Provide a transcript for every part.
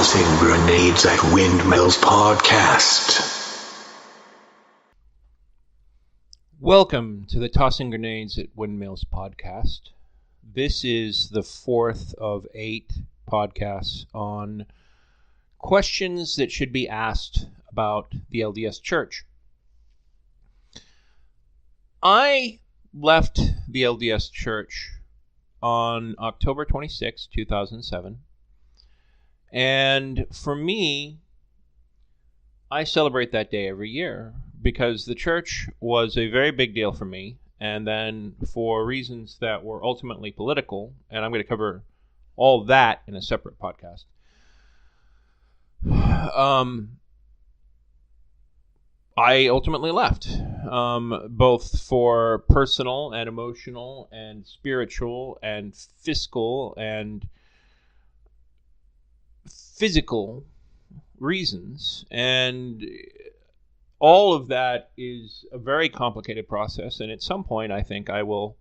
Tossing Grenades at Windmills podcast. Welcome to the Tossing Grenades at Windmills podcast. This is the fourth of 8 podcasts on questions that should be asked about the LDS Church. I left the LDS Church on October 26, 2007. And for me, I celebrate that day every year because the church was a very big deal for me. And then for reasons that were ultimately political, and I'm going to cover all that in a separate podcast, I ultimately left, both for personal and emotional and spiritual and fiscal and physical reasons, and all of that is a very complicated process. And at some point, I think I will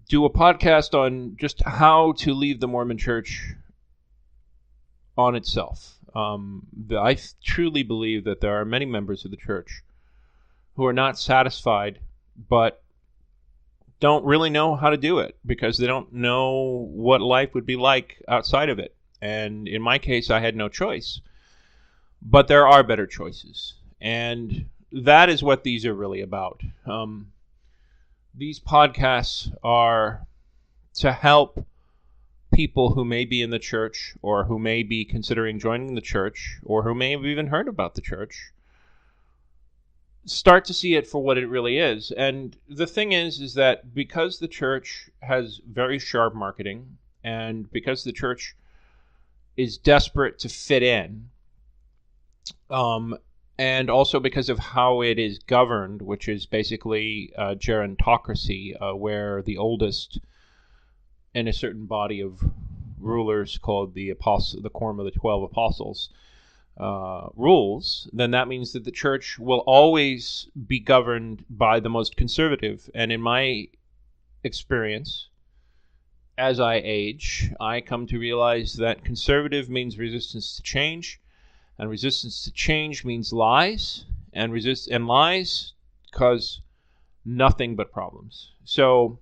do a podcast on just how to leave the Mormon Church on itself. I truly believe that there are many members of the church who are not satisfied, but don't really know how to do it because they don't know what life would be like outside of it. And in my case, I had no choice. But there are better choices. And that is what these are really about. These podcasts are to help people who may be in the church or who may be considering joining the church or who may have even heard about the church start to see it for what it really is. And the thing is that because the church has very sharp marketing and because the church is desperate to fit in, and also because of how it is governed, which is basically Gerintocracy, where the oldest in a certain body of rulers called the Quorum of the 12 Apostles rules, then that means that the church will always be governed by the most conservative. And in my experience, as I age, I come to realize that conservative means resistance to change, and resistance to change means lies, and lies cause nothing but problems. So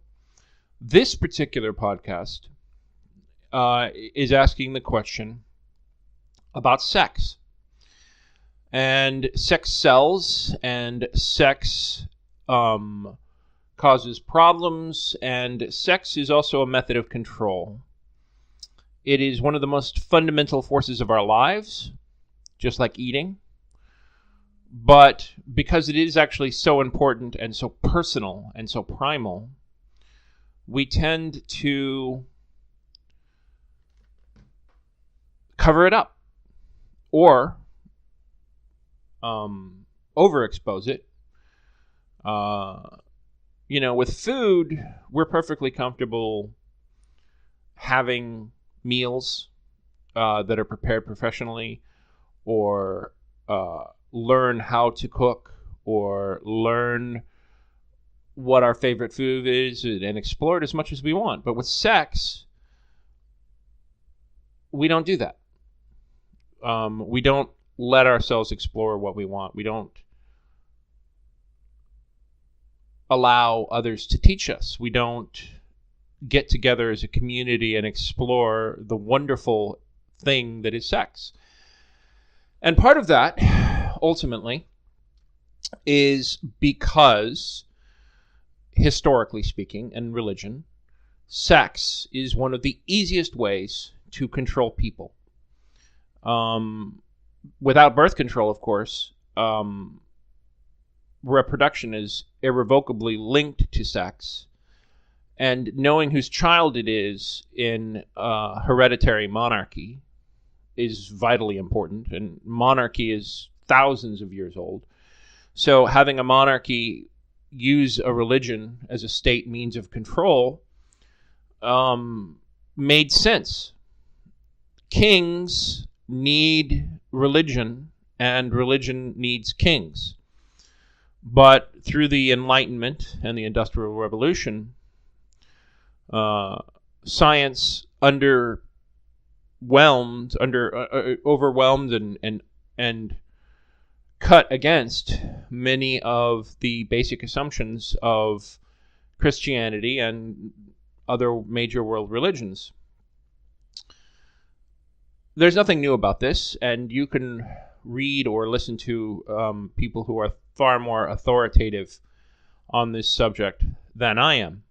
this particular podcast is asking the question about sex. And sex sells, and sex causes problems, and sex is also a method of control. It is one of the most fundamental forces of our lives, just like eating. But because it is actually so important and so personal and so primal, we tend to cover it up or overexpose it. With food, we're perfectly comfortable having meals that are prepared professionally, or learn how to cook, or learn what our favorite food is and explore it as much as we want. But with sex, we don't do that. We don't let ourselves explore what we want. We don't allow others to teach us. We don't get together as a community and explore the wonderful thing that is sex. And part of that, ultimately, is because, historically speaking, in religion, sex is one of the easiest ways to control people. Without birth control, of course, reproduction is irrevocably linked to sex. And knowing whose child it is in hereditary monarchy is vitally important. And monarchy is thousands of years old. So having a monarchy use a religion as a state means of control made sense. Kings need religion, and religion needs kings. But through the Enlightenment and the Industrial Revolution, science, under overwhelmed and cut against many of the basic assumptions of Christianity and other major world religions. There's nothing new about this, and you can read or listen to people who are far more authoritative on this subject than I am.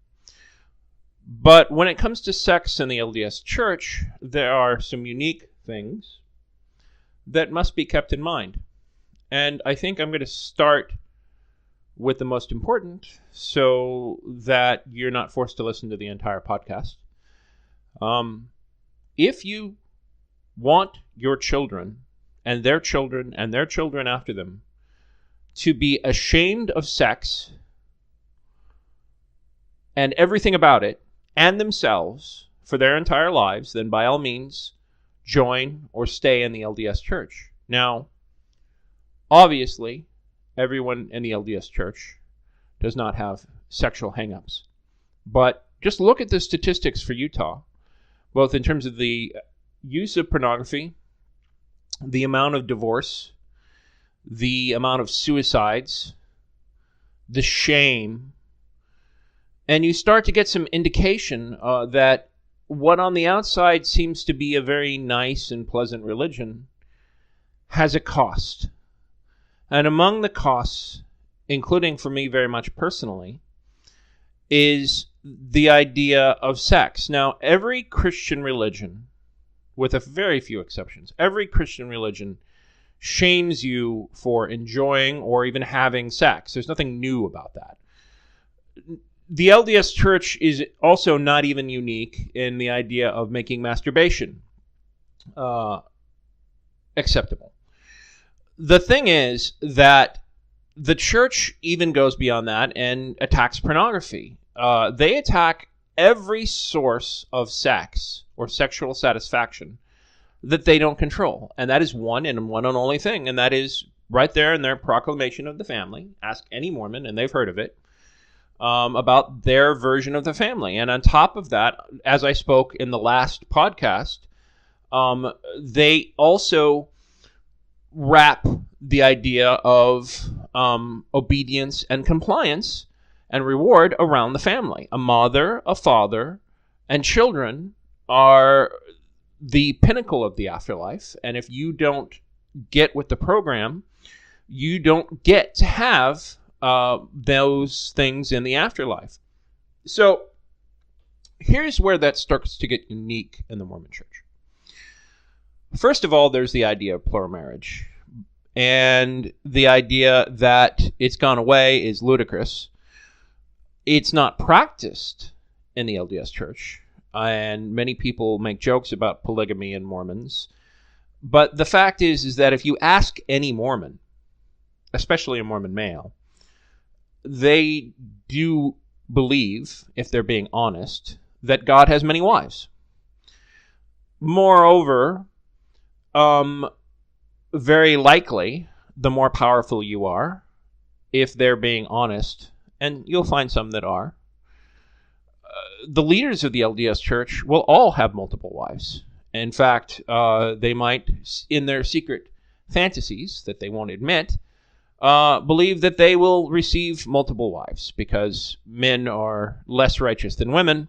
But when it comes to sex in the LDS Church, there are some unique things that must be kept in mind. And I think I'm going to start with the most important so that you're not forced to listen to the entire podcast. If you want your children and their children and their children after them to be ashamed of sex and everything about it and themselves for their entire lives, then by all means join or stay in the LDS Church. Now, obviously, everyone in the LDS Church does not have sexual hang-ups. But just look at the statistics for Utah, both in terms of the use of pornography, the amount of divorce, the amount of suicides, the shame, and you start to get some indication that what on the outside seems to be a very nice and pleasant religion has a cost. And among the costs, including for me very much personally, is the idea of sex. Now, every Christian religion, with a very few exceptions, every Christian religion shames you for enjoying or even having sex. There's nothing new about that. The LDS Church is also not even unique in the idea of making masturbation acceptable. The thing is that the church even goes beyond that and attacks pornography. They attack every source of sex or sexual satisfaction that they don't control. And that is one and only thing. And that is right there in their proclamation of the family. Ask any Mormon, and they've heard of it, about their version of the family. And on top of that, as I spoke in the last podcast, they also wrap the idea of obedience and compliance and reward around the family. A mother, a father, and children are the pinnacle of the afterlife. And if you don't get with the program, you don't get to have those things in the afterlife. So here's where that starts to get unique in the Mormon Church. First of all, there's the idea of plural marriage. And the idea that it's gone away is ludicrous. It's not practiced in the LDS Church. And many people make jokes about polygamy in Mormons. But the fact is that if you ask any Mormon, especially a Mormon male, they do believe, if they're being honest, that God has many wives. Moreover, very likely, the more powerful you are, if they're being honest, and you'll find some that are, the leaders of the LDS Church will all have multiple wives. In fact, they might, in their secret fantasies that they won't admit, believe that they will receive multiple wives because men are less righteous than women.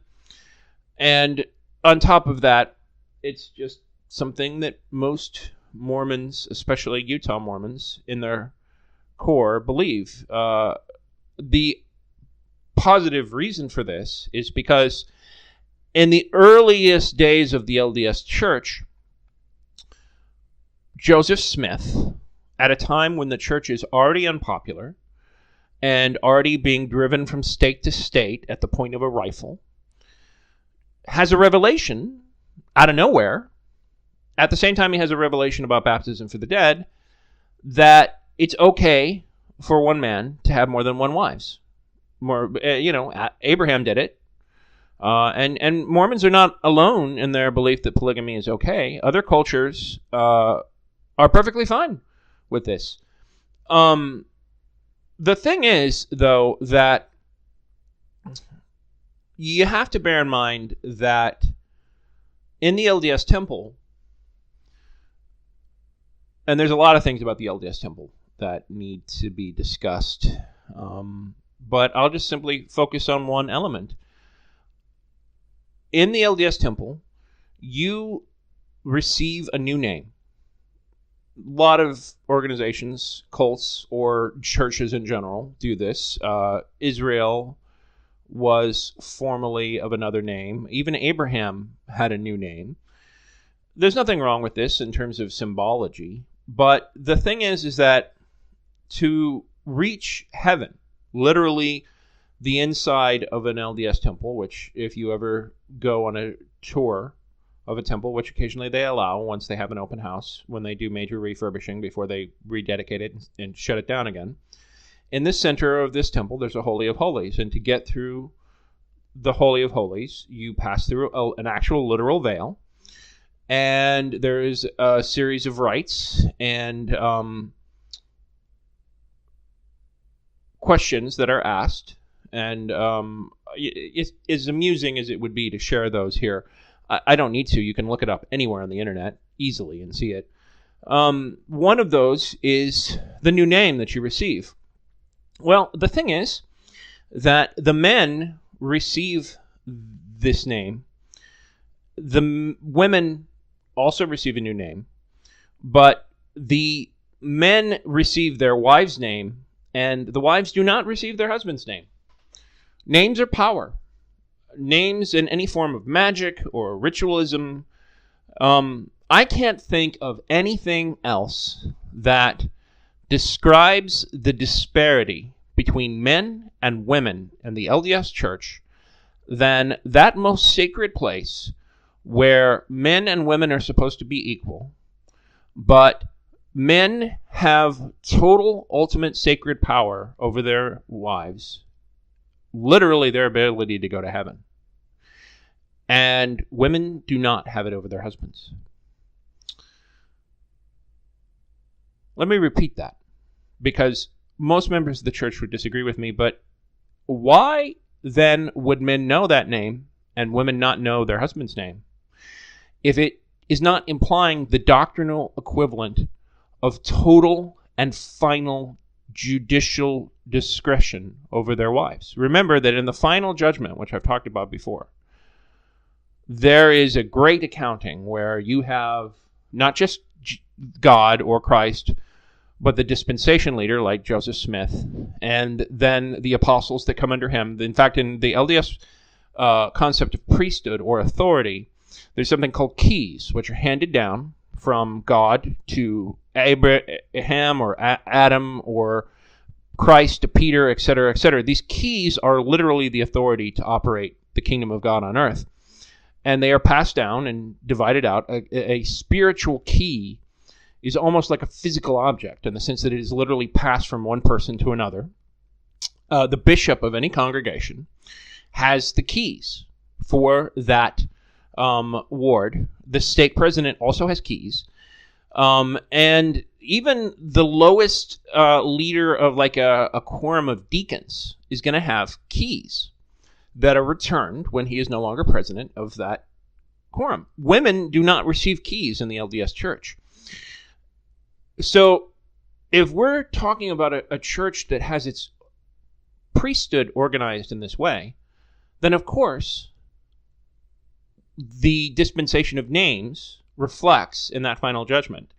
And on top of that, it's just something that most Mormons, especially Utah Mormons, in their core believe. The positive reason for this is because in the earliest days of the LDS Church, Joseph Smith, at a time when the church is already unpopular and already being driven from state to state at the point of a rifle, has a revelation out of nowhere. At the same time, he has a revelation about baptism for the dead, that it's okay for one man to have more than one wives. Abraham did it. And Mormons are not alone in their belief that polygamy is okay. Other cultures are perfectly fine with this. The thing is, though, that you have to bear in mind that in the LDS temple, And there's a lot of things about the LDS temple that need to be discussed. But I'll just simply focus on one element. In the LDS temple, you receive a new name. A lot of organizations, cults, or churches in general do this. Israel was formerly of another name. Even Abraham had a new name. There's nothing wrong with this in terms of symbology. But the thing is that to reach heaven, literally the inside of an LDS temple, which if you ever go on a tour of a temple, which occasionally they allow once they have an open house, when they do major refurbishing before they rededicate it and shut it down again. In the center of this temple, there's a Holy of Holies. And to get through the Holy of Holies, you pass through an actual literal veil. And there is a series of rites and questions that are asked. And it's as amusing as it would be to share those here. I don't need to. You can look it up anywhere on the internet easily and see it. One of those is the new name that you receive. Well, the thing is that the men receive this name. The women also receive a new name, but the men receive their wife's name, and the wives do not receive their husband's name. Names are power. Names in any form of magic or ritualism. I can't think of anything else that describes the disparity between men and women in the LDS Church than that most sacred place where men and women are supposed to be equal, but men have total, ultimate sacred power over their wives, literally their ability to go to heaven. And women do not have it over their husbands. Let me repeat that, because most members of the church would disagree with me, but why then would men know that name and women not know their husband's name if it is not implying the doctrinal equivalent of total and final judicial discretion over their wives? Remember that in the final judgment, which I've talked about before, there is a great accounting where you have not just God or Christ, but the dispensation leader like Joseph Smith, and then the apostles that come under him. In fact, in the LDS concept of priesthood or authority, there's something called keys, which are handed down from God to Abraham or Adam or Christ to Peter, etc., etc. These keys are literally the authority to operate the kingdom of God on earth. And they are passed down and divided out. A spiritual key is almost like a physical object in the sense that it is literally passed from one person to another. The bishop of any congregation has the keys for that ward. The stake president also has keys. And even the lowest leader of like a quorum of deacons is going to have keys that are returned when he is no longer president of that quorum. Women do not receive keys in the LDS Church. So if we're talking about a church that has its priesthood organized in this way, then of course the dispensation of names reflects in that final judgment.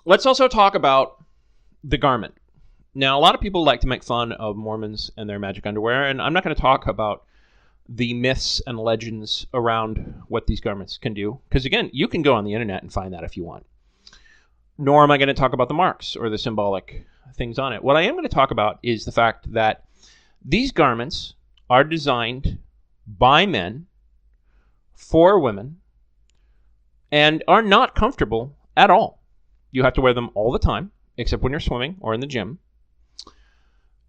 Let's also talk about the garment. Now, a lot of people like to make fun of Mormons and their magic underwear, and I'm not going to talk about the myths and legends around what these garments can do, because again, you can go on the internet and find that if you want. Nor am I going to talk about the marks or the symbolic things on it. What I am going to talk about is the fact that these garments are designed by men for women and are not comfortable at all. You have to wear them all the time, except when you're swimming or in the gym.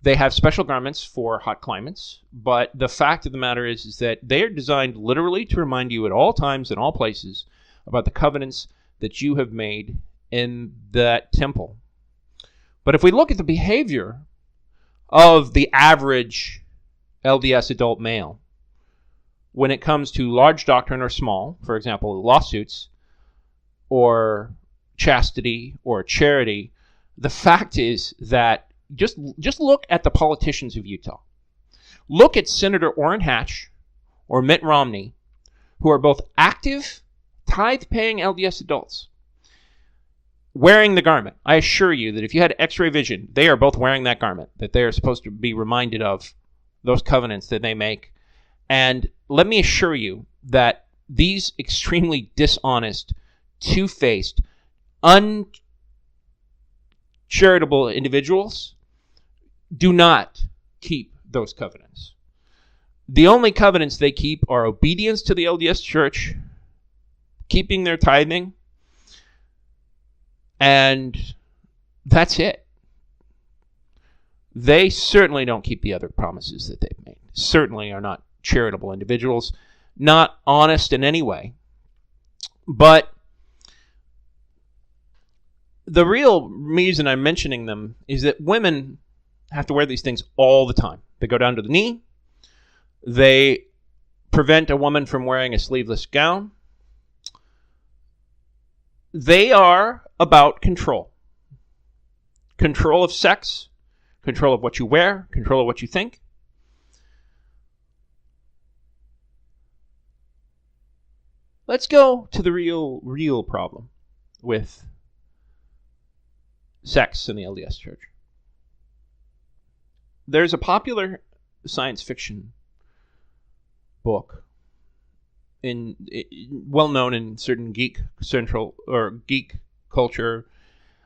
They have special garments for hot climates, but the fact of the matter is that they are designed literally to remind you at all times and all places about the covenants that you have made in that temple. But if we look at the behavior of the average LDS adult male, when it comes to large doctrine or small, for example, lawsuits or chastity or charity. The fact is that just look at the politicians of Utah. Look at Senator Orrin Hatch or Mitt Romney, who are both active, tithe-paying LDS adults, wearing the garment. I assure you that if you had X-ray vision, they are both wearing that garment, that they are supposed to be reminded of those covenants that they make. And let me assure you that these extremely dishonest, two-faced, uncharitable individuals do not keep those covenants. The only covenants they keep are obedience to the LDS Church, keeping their tithing, and that's it. They certainly don't keep the other promises that they've made. Certainly are not charitable individuals, not honest in any way. But the real reason I'm mentioning them is that women have to wear these things all the time. They go down to the knee. They prevent a woman from wearing a sleeveless gown. They are about control. Control of sex, control of what you wear, control of what you think. Let's go to the real problem with sex in the LDS Church. There's a popular science fiction book well known in certain geek culture,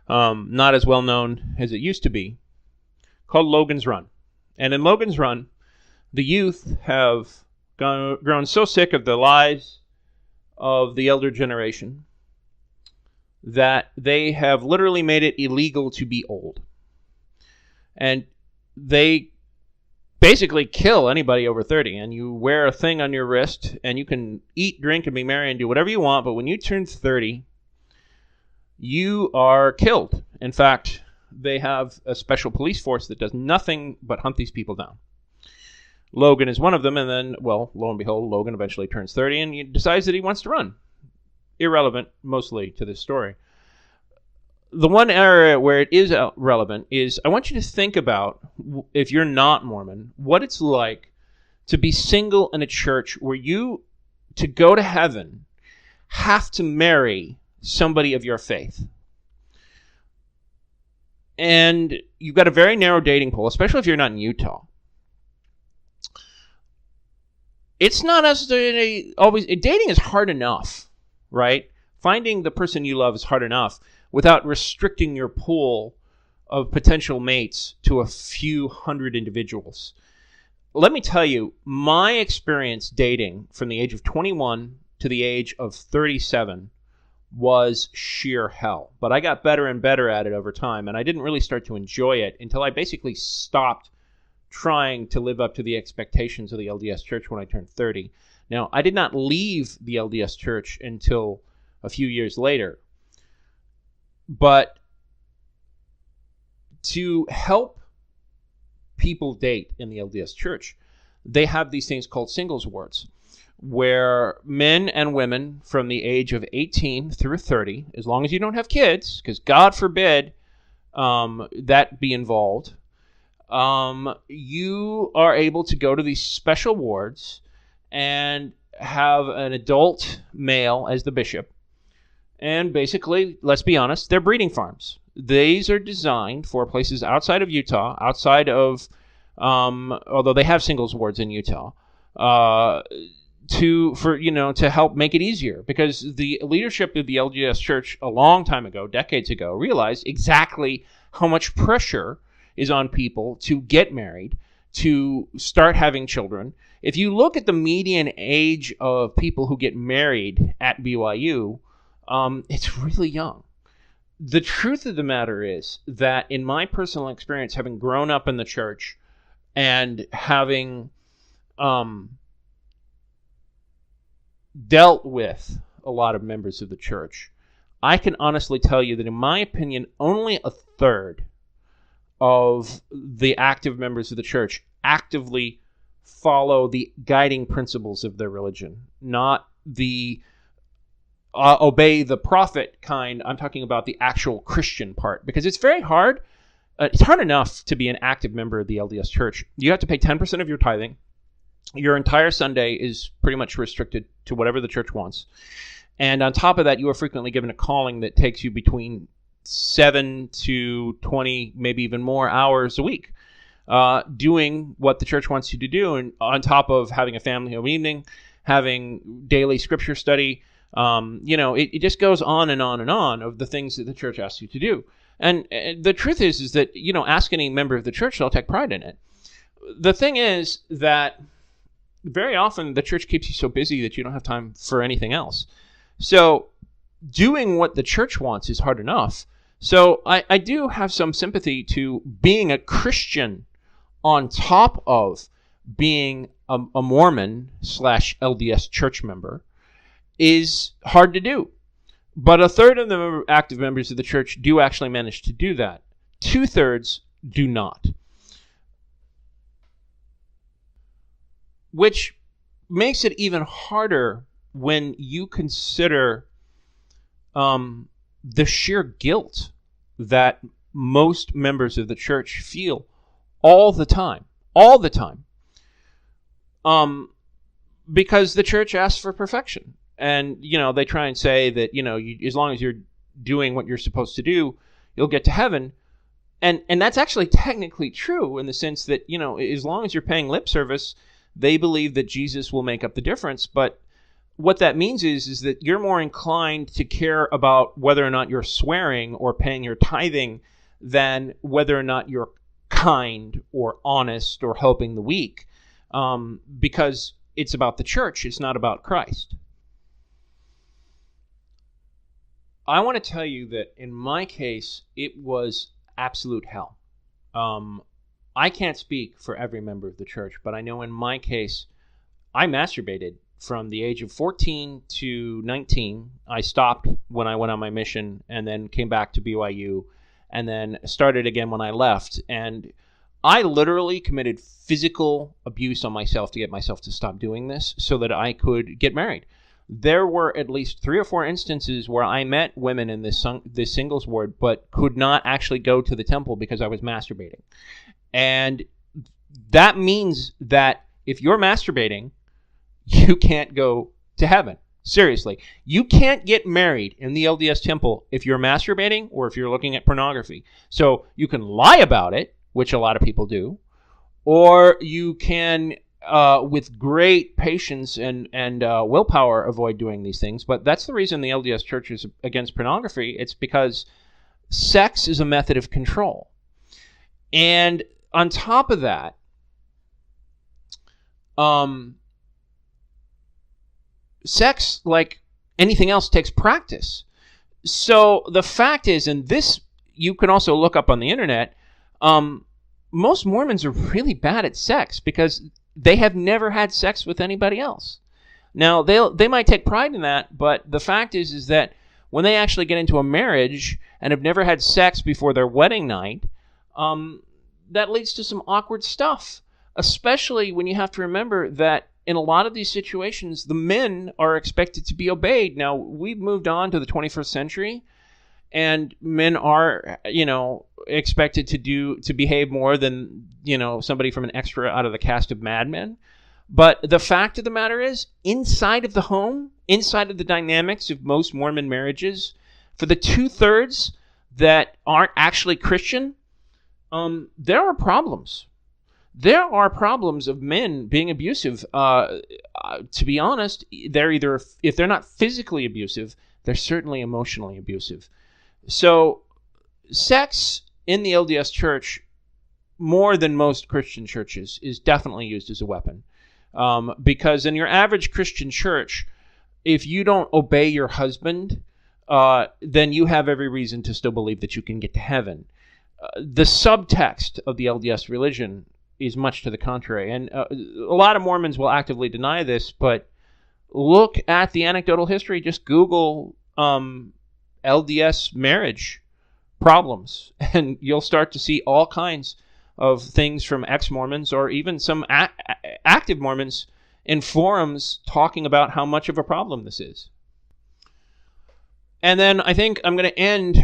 not as well known as it used to be, called Logan's Run. And in Logan's Run, the youth have grown so sick of the lies of the elder generation that they have literally made it illegal to be old. And they basically kill anybody over 30, and you wear a thing on your wrist, and you can eat, drink, and be merry and do whatever you want, but when you turn 30, you are killed. In fact, they have a special police force that does nothing but hunt these people down. Logan is one of them, and then, well, lo and behold, Logan eventually turns 30 and he decides that he wants to run. Irrelevant, mostly, to this story. The one area where it is relevant is I want you to think about, if you're not Mormon, what it's like to be single in a church where you, to go to heaven, have to marry somebody of your faith. And you've got a very narrow dating pool, especially if you're not in Utah. It's not necessarily always... Dating is hard enough, right? Finding the person you love is hard enough without restricting your pool of potential mates to a few hundred individuals. Let me tell you, my experience dating from the age of 21 to the age of 37 was sheer hell. But I got better and better at it over time, and I didn't really start to enjoy it until I basically stopped trying to live up to the expectations of the LDS Church when I turned 30. Now, I did not leave the LDS Church until a few years later. But to help people date in the LDS Church, they have these things called singles wards, where men and women from the age of 18 through 30, as long as you don't have kids, because God forbid that be involved, you are able to go to these special wards and have an adult male as the bishop. And basically, let's be honest, they're breeding farms. These are designed for places outside of Utah, outside of, although they have singles wards in Utah, to help make it easier. Because the leadership of the LDS Church a long time ago, decades ago, realized exactly how much pressure is on people to get married, to start having children. If you look at the median age of people who get married at BYU, it's really young. The truth of the matter is that in my personal experience, having grown up in the church and having dealt with a lot of members of the church, I can honestly tell you that in my opinion, only a third of the active members of the church actively follow the guiding principles of their religion, not the obey the prophet kind. I'm talking about the actual Christian part, because it's very hard. It's hard enough to be an active member of the LDS Church. You have to pay 10% of your tithing. Your entire Sunday is pretty much restricted to whatever the church wants. And on top of that, you are frequently given a calling that takes you between 7 to 20, maybe even more hours a week, doing what the church wants you to do. And on top of having a family home evening, having daily scripture study, it just goes on and on and on of the things that the church asks you to do. And the truth is that, ask any member of the church, they'll take pride in it. The thing is that very often the church keeps you so busy that you don't have time for anything else. So doing what the church wants is hard enough. So I do have some sympathy to being a Christian on top of being a Mormon / LDS church member is hard to do. But a third of the active members of the church do actually manage to do that. 2/3 do not. Which makes it even harder when you consider the sheer guilt that most members of the church feel all the time. Because the church asks for perfection. And, they try and say that, as long as you're doing what you're supposed to do, you'll get to heaven. And that's actually technically true in the sense that, as long as you're paying lip service, they believe that Jesus will make up the difference. But what that means is that you're more inclined to care about whether or not you're swearing or paying your tithing than whether or not you're kind or honest or helping the weak, because it's about the church. It's not about Christ. I want to tell you that in my case, it was absolute hell. I can't speak for every member of the church, but I know in my case, I masturbated from the age of 14 to 19. I stopped when I went on my mission and then came back to BYU and then started again when I left. And I literally committed physical abuse on myself to get myself to stop doing this so that I could get married. There were at least 3 or 4 instances where I met women in this singles ward, but could not actually go to the temple because I was masturbating. And that means that if you're masturbating, you can't go to heaven. Seriously. You can't get married in the LDS temple if you're masturbating or if you're looking at pornography. So you can lie about it, which a lot of people do, or you can, with great patience and willpower, avoid doing these things. But that's the reason the LDS Church is against pornography. It's because sex is a method of control. And on top of that, sex, like anything else, takes practice. So the fact is, and this you can also look up on the internet, most Mormons are really bad at sex because they have never had sex with anybody else. Now, they might take pride in that, but the fact is that when they actually get into a marriage and have never had sex before their wedding night, that leads to some awkward stuff, especially when you have to remember that in a lot of these situations, the men are expected to be obeyed. Now, we've moved on to the 21st century, and men are, expected to behave more than, somebody from an extra out of the cast of Mad Men. But the fact of the matter is, inside of the home, inside of the dynamics of most Mormon marriages, for the 2/3 that aren't actually Christian, there are problems. There are problems of men being abusive. To be honest, they're either, if they're not physically abusive, they're certainly emotionally abusive. So sex in the LDS Church, more than most Christian churches, is definitely used as a weapon. Because in your average Christian church, if you don't obey your husband, then you have every reason to still believe that you can get to heaven. The subtext of the LDS religion is much to the contrary. And a lot of Mormons will actively deny this, but look at the anecdotal history. Just Google LDS marriage problems, and you'll start to see all kinds of things from ex-Mormons or even some active Mormons in forums talking about how much of a problem this is. And then I think I'm going to end.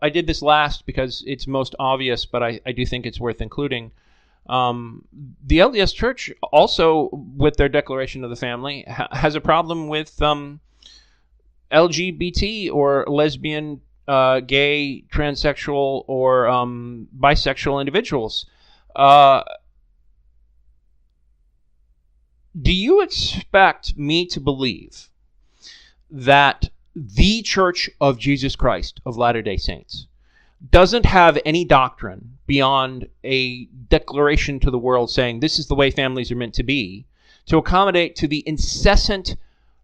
I did this last because it's most obvious, but I do think it's worth including. The LDS Church also, with their Declaration of the Family, has a problem with LGBT or lesbian, gay, transsexual, or bisexual individuals. Do you expect me to believe that the Church of Jesus Christ of Latter-day Saints doesn't have any doctrine beyond a declaration to the world saying this is the way families are meant to be, to accommodate to the incessant,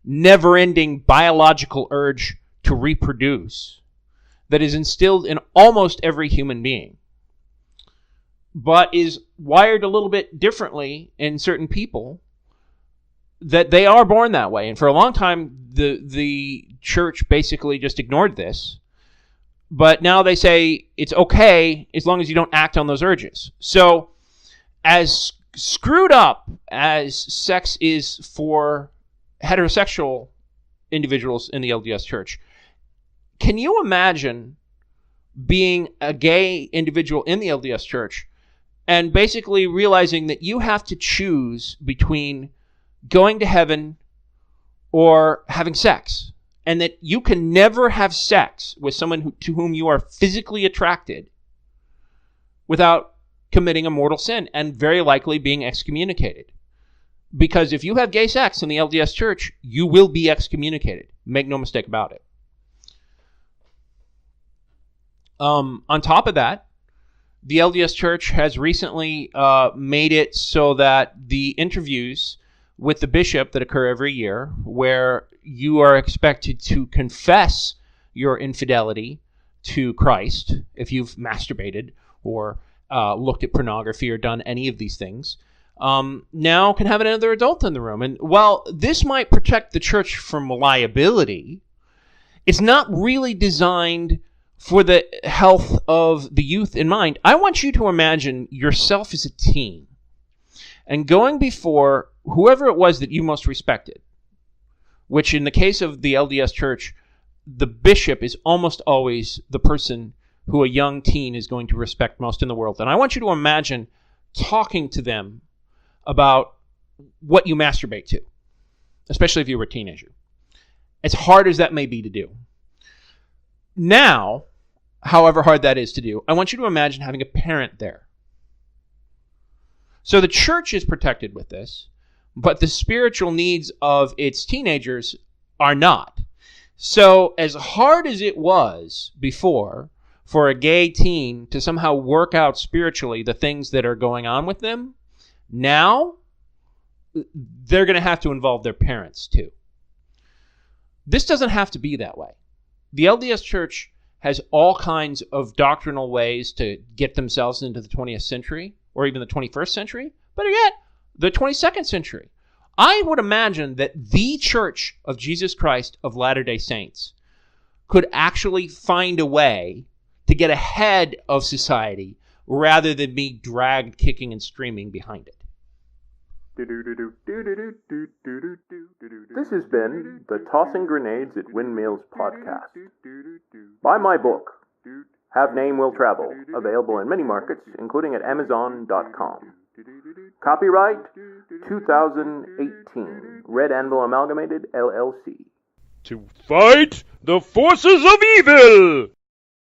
never-ending biological urge to reproduce that is instilled in almost every human being, but is wired a little bit differently in certain people, that they are born that way? And for a long time, the church basically just ignored this. But now they say it's okay as long as you don't act on those urges. So as screwed up as sex is for heterosexual individuals in the LDS Church, can you imagine being a gay individual in the LDS Church and basically realizing that you have to choose between going to heaven or having sex, and that you can never have sex with someone to whom you are physically attracted without committing a mortal sin and very likely being excommunicated? Because if you have gay sex in the LDS Church, you will be excommunicated. Make no mistake about it. On top of that, the LDS Church has recently made it so that the interviews with the bishop that occur every year, where you are expected to confess your infidelity to Christ if you've masturbated or looked at pornography or done any of these things, now can have another adult in the room. And while this might protect the church from liability, it's not really designed for the health of the youth in mind. I want you to imagine yourself as a teen and going before whoever it was that you most respected, which in the case of the LDS Church, the bishop is almost always the person who a young teen is going to respect most in the world. And I want you to imagine talking to them about what you masturbate to, especially if you were a teenager, as hard as that may be to do. Now, however hard that is to do, I want you to imagine having a parent there. So the church is protected with this, but the spiritual needs of its teenagers are not. So as hard as it was before for a gay teen to somehow work out spiritually the things that are going on with them, now they're going to have to involve their parents too. This doesn't have to be that way. The LDS Church has all kinds of doctrinal ways to get themselves into the 20th century or even the 21st century, better yet, the 22nd century. I would imagine that the Church of Jesus Christ of Latter-day Saints could actually find a way to get ahead of society rather than be dragged kicking and screaming behind it. This has been the Tossing Grenades at Windmills podcast. Buy my book, Have Name Will Travel, available in many markets, including at Amazon.com. Copyright 2018, Red Anvil Amalgamated, LLC. To fight the forces of evil!